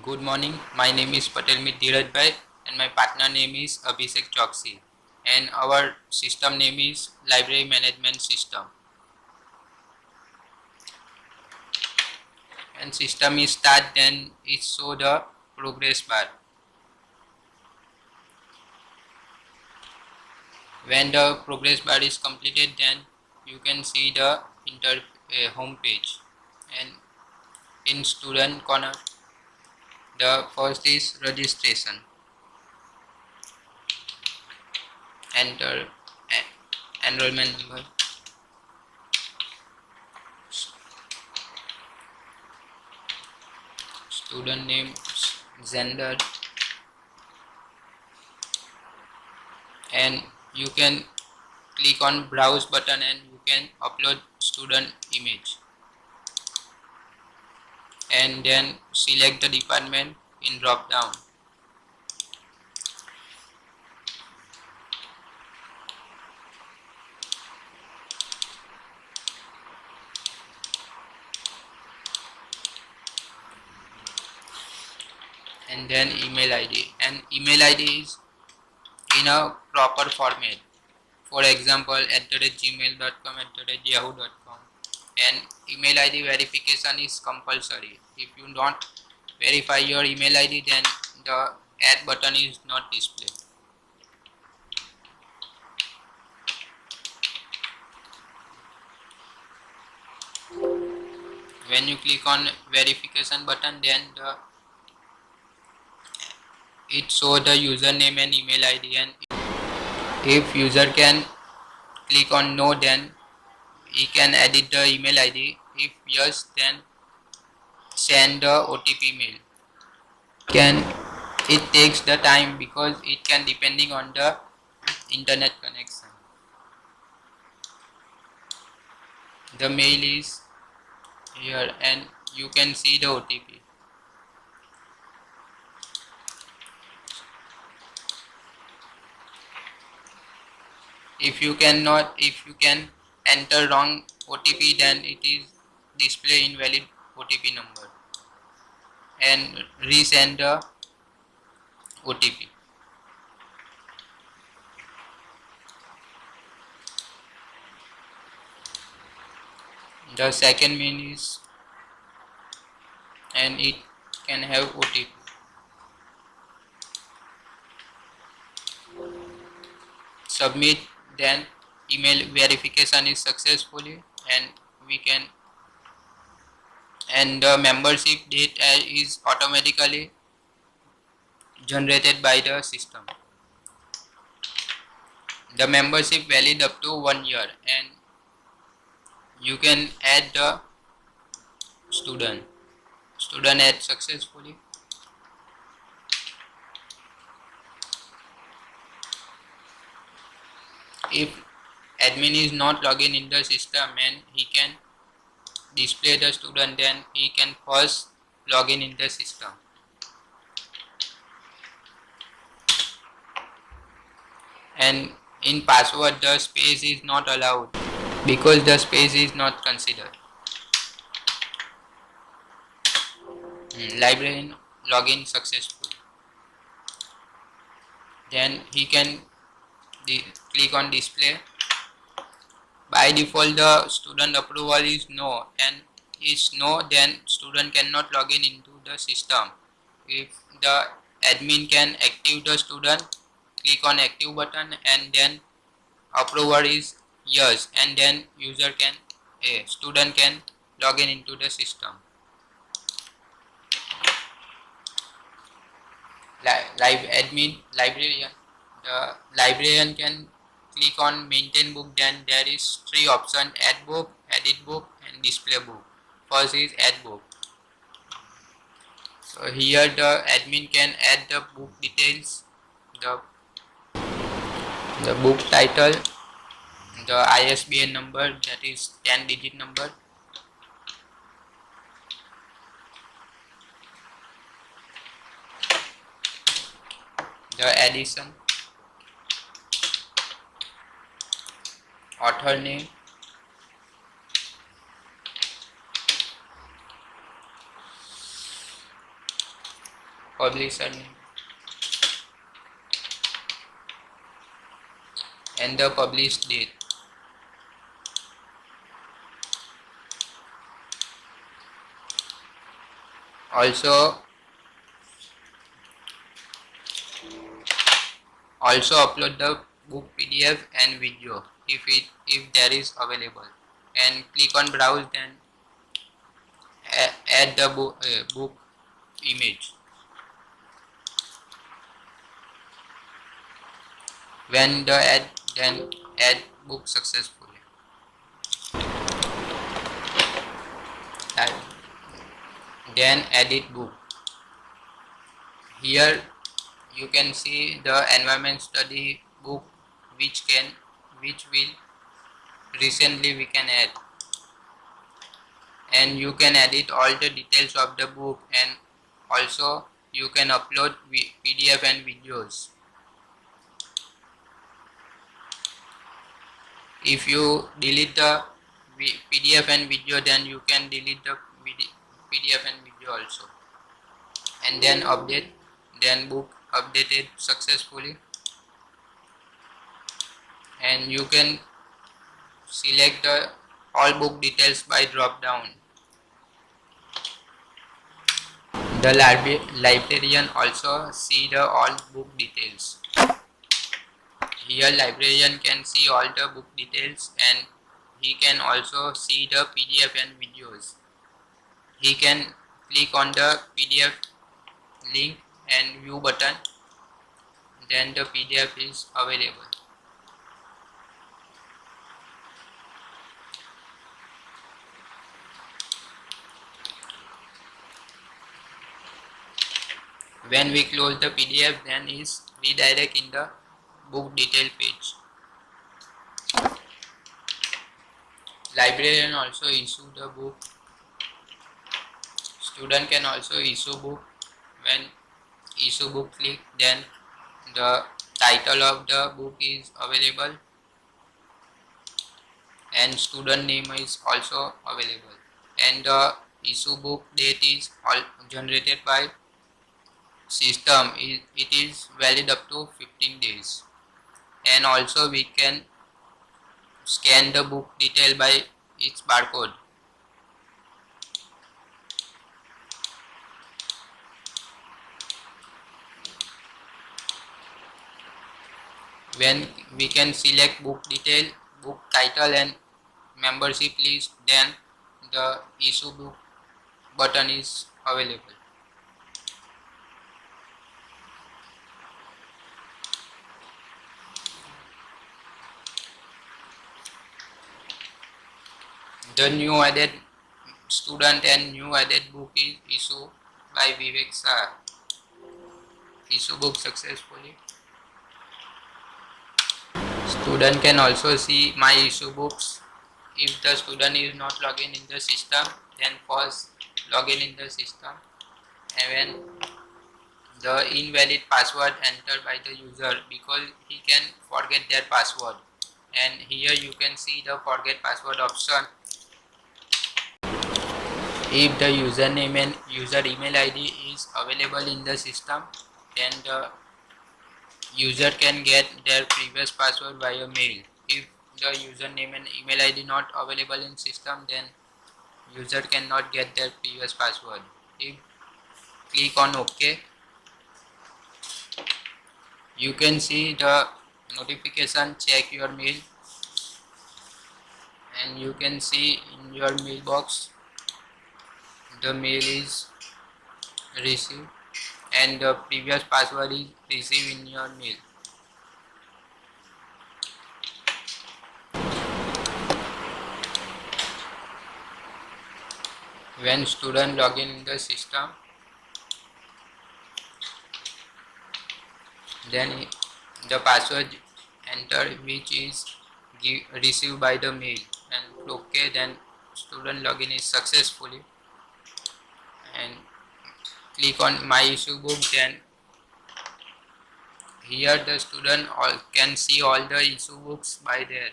Good morning. My name is Patelmit Dheeraj Bhai and my partner name is Abhishek Choksi, and our system name is Library Management System. When system is start, then it show the progress bar. When the progress bar is completed, then you can see the home page. And in student corner, the first is registration. Enter enrollment number, student name, gender, and you can click on browse button and you can upload student image, and then select the department in drop down. And then email ID, and email ID is in a proper format. For example, @gmail.com, @yahoo.com. And email ID verification is compulsory. If you don't verify your email ID, then the add button is not displayed. When you click on verification button, then it show the username and email ID, and if user can click on no, then he can edit the email ID. If yes, then send the OTP mail. It takes the time because it can depending on the internet connection. The mail is here and you can see the OTP. If you can enter wrong OTP, then it is display invalid OTP number and resend the OTP. The second mail is, and it can have OTP. Submit, then email verification is successfully, and we can, and the membership date is automatically generated by the system. The membership valid up to 1 year, and you can add the student add successfully. If admin is not logging in the system and he can display the student, then he can first log in the system. And in password, the space is not allowed because the space is not considered. Librarian login successful. Then he can click on display. By default, the student approval is no, and is no, then student cannot log in into the system. If the admin can active the student, click on active button, and then approval is yes, and then student can log in into the system. Librarian, the librarian can click on maintain book, then there is 3 options: add book, edit book, and display book. First is add book. So here the admin can add the book details, the book title, the ISBN number, that is 10-digit number, the edition, author name, publisher name and the published date. Also upload the book PDF and video if there is available, and click on browse, then add the book image. When the then add book successfully. Then edit book. Here you can see the environment study book which will recently we can add, and you can edit all the details of the book, and also you can upload PDF and videos. If you delete the PDF and video, then you can delete the PDF and video also, and then update, then book updated successfully, and you can select the all book details by drop down. The librarian also see the all book details. Here librarian can see all the book details, and he can also see the PDF and videos. He can click on the PDF link and view button, then the PDF is available. When we close the PDF, then is redirect in the book detail page. Librarian also issue the book. Student can also issue book. When issue book click, then the title of the book is available and student name is also available, and the issue book date is all generated by system. It is valid up to 15 days, and also we can scan the book detail by its barcode. When we can select book detail, book title and membership list, then the issue book button is available. The new added student and new added book is issued by Vivek Sir. Issue book successfully. Student can also see my issue books. If the student is not logged in the system, then first login in the system, and when the invalid password entered by the user, because he can forget their password, and here you can see the forget password option. If the username and user email ID is available in the system, then the user can get their previous password via mail. If the username and email ID not available in system, then user cannot get their previous password. If click on OK, you can see the notification check your mail, and you can see in your mailbox the mail is received and the previous password is received in your mail. When student login in the system, then the password entered which is received by the mail, and OK, then student login is successfully, and click on my issue book. Then here the student can see all the issue books by there.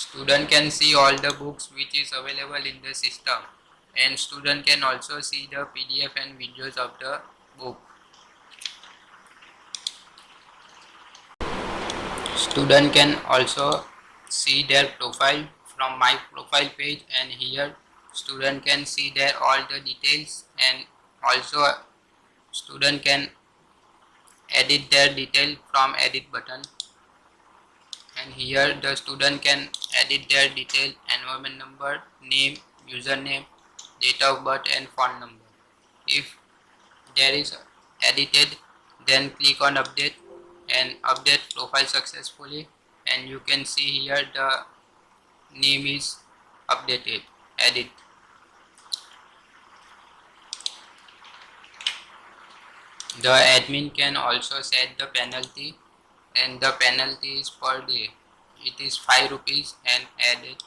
Student can see all the books which is available in the system, and student can also see the PDF and videos of the book. Student can also see their profile from my profile page, and here student can see their all the details, and also student can edit their detail from edit button, and here the student can edit their detail, environment number, name, username, date of birth and phone number. If there is edited, then click on update and update profile successfully, and you can see here the name is updated. Edit. The admin can also set the penalty, and the penalty is per day. It is 5 rupees and added,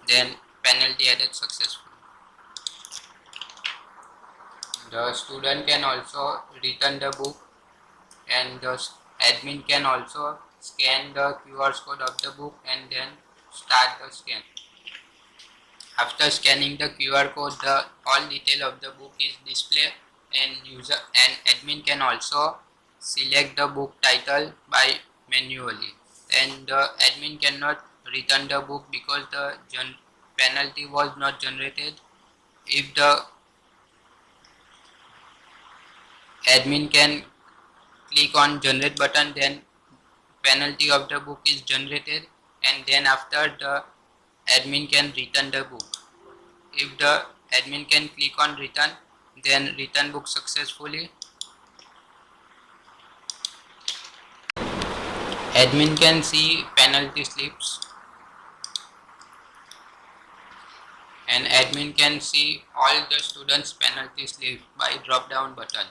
then penalty added successfully. The student can also return the book, and the admin can also scan the QR code of the book and then start the scan. After scanning the QR code, the all detail of the book is displayed, and user and admin can also select the book title by manually, and the admin cannot return the book because the penalty was not generated. If the admin can click on generate button, then penalty of the book is generated, and then after the admin can return the book. If the admin can click on return, then return book successfully. Admin can see penalty slips, and admin can see all the students penalty slips by drop down button.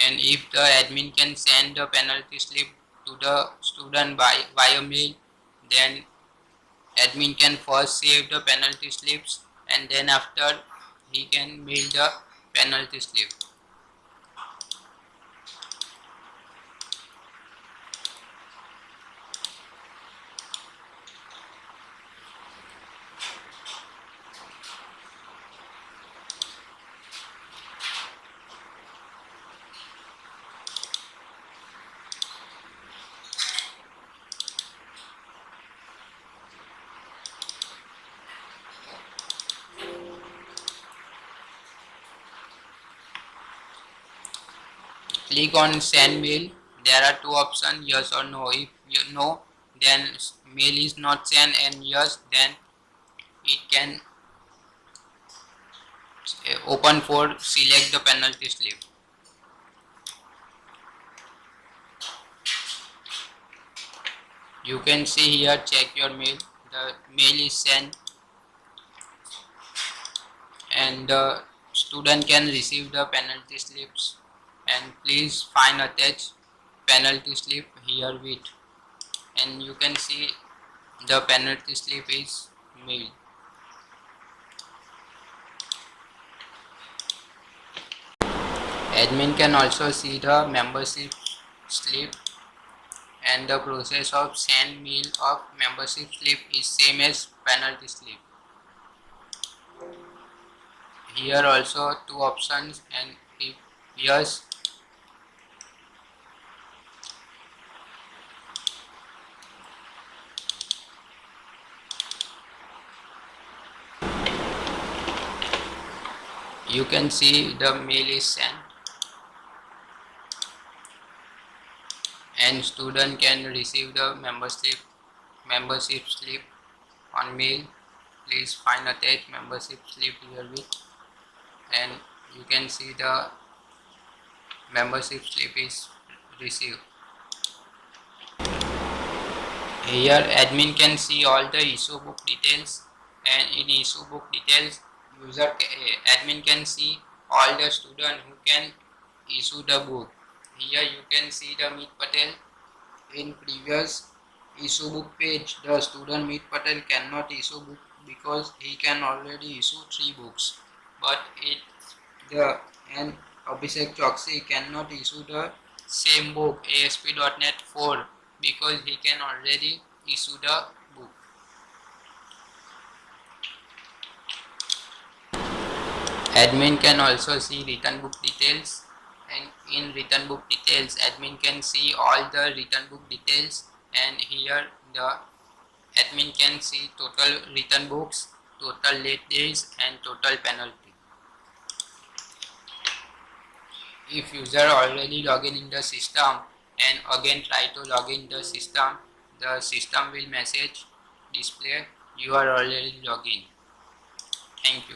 And if the admin can send the penalty slip to the student via mail, then admin can first save the penalty slips, and then after he can mail the penalty slip. Click on send mail. There are two options, yes or no. If you know, then mail is not sent, and yes, then it can open for select the penalty slip. You can see here, check your mail. The mail is sent, and the student can receive the penalty slips, and please find attached penalty slip here with, and you can see the penalty slip is mailed. Admin can also see the membership slip, and the process of send mail of membership slip is same as penalty slip. Here also two options, and if yes, you can see the mail is sent, and student can receive the membership slip on mail. Please find attached membership slip here with, and you can see the membership slip is received. Here admin can see all the issue book details, and in issue book details admin can see all the student who can issue the book. Here you can see the Meet Patel. In previous issue book page, the student Meet Patel cannot issue book because he can already issue 3 books, but and Abhishek Choksi cannot issue the same book ASP.NET 4 because he can already issue the book. Admin can also see return book details, and in return book details admin can see all the return book details, and here the admin can see total return books, total late days and total penalty. If user already log in the system and again try to log in the system will message display you are already logged in. Thank you.